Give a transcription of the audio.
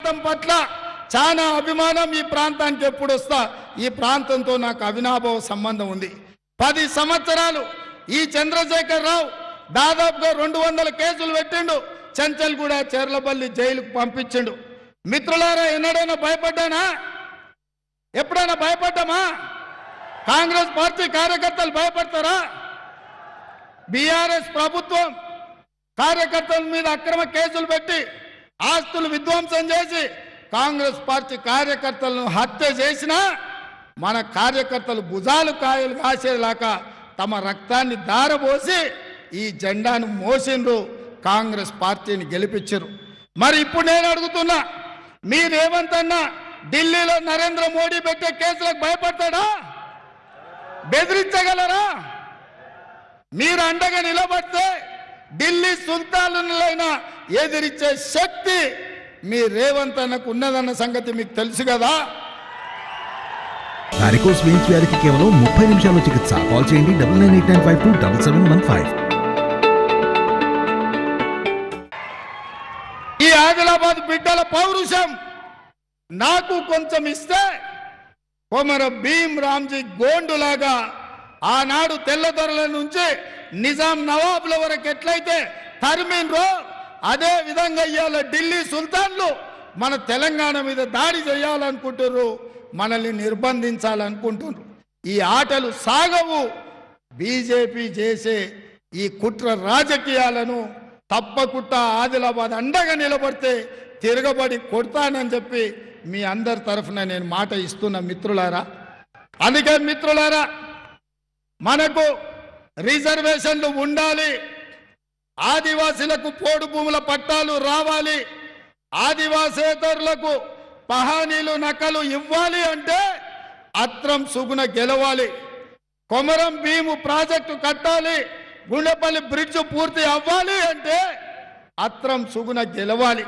ప్రాంతం పట్ల చాలా అభిమానం, ఈ ప్రాంతానికి ఎప్పుడు వస్తా ఈ ప్రాంతంతో నాకు అవినాభావ సంబంధం ఉంది. 10 సంవత్సరాలు ఈ చంద్రశేఖర్ రావు దాదాపుగా 200 కేసులు పెట్టిండు, చెంచల్గూడ చెర్లపల్లి జైలుకు పంపించిండు. మిత్రులారా, ఎన్నడైనా భయపడ్డానా? ఎప్పుడైనా భయపడ్డామా? కాంగ్రెస్ పార్టీ కార్యకర్తలు భయపడతారా? బీఆర్ఎస్ ప్రభుత్వం కార్యకర్తల మీద అక్రమ కేసులు పెట్టి ఆస్తులు విధ్వంసం చేసి కాంగ్రెస్ పార్టీ కార్యకర్తలను హత్య చేసినా మన కార్యకర్తలు భుజాలు కాయలు కాసేలాగా తమ రక్తాన్ని దారబోసి ఈ జెండాను మోసిండ్రు, కాంగ్రెస్ పార్టీని గెలిపించారు. మరి ఇప్పుడు నేను అడుగుతున్నా, మీరేమంతన్నా ఢిల్లీలో నరేంద్ర మోడీ పెట్టే కేసులకు భయపడతాడా? బెదిరించగలరా? మీరు అండగా నిలబడితే ఢిల్లీ సుల్తానులైనా ఎదిరించే శక్తి మీ రేవంత్ అన్నకు ఉన్నదన్న సంగతి మీకు తెలుసు కదా. వారికోస్ వెయిన్స్ వ్యాధికి కేవలం 30 నిమిషాల్లో చికిత్స. కాల్ చేయండి 9985277715. ఈ ఆదిలాబాద్ బిడ్డల పౌరుషం నాకు కొంచెం ఇస్తే కొమర భీం రామ్జీ గోండులాగా ఆనాడు తెల్లదొరల నుంచి నిజాం నవాబుల వరకు ఎట్లయితే తరిమిన్రో అదే విధంగా ఇవాళ ఢిల్లీ సుల్తాన్లు మన తెలంగాణ మీద దాడి చేయాలనుకుంటున్నారు, మనల్ని నిర్బంధించాలనుకుంటున్నారు. ఈ ఆటలు సాగవు. బీజేపీ చేసే ఈ కుట్ర రాజకీయాలను తప్పకుండా ఆదిలాబాద్ అండగా నిలబడితే తిరగబడి కొడతానని చెప్పి మీ అందరి తరఫున నేను మాట ఇస్తున్నా మిత్రులారా. అందుకే మిత్రులారా, మనకు రిజర్వేషన్లు ఉండాలి, ఆదివాసీలకు పోడు భూముల పట్టాలు రావాలి, ఆదివాసేతరులకు పహానీలు నకలు ఇవ్వాలి అంటే అత్రం సుగుణ గెలవాలి, కొమరం భీము ప్రాజెక్టు కట్టాలి, గుండెపల్లి బ్రిడ్జ్ పూర్తి అవ్వాలి అంటే అత్రం సుగుణ గెలవాలి.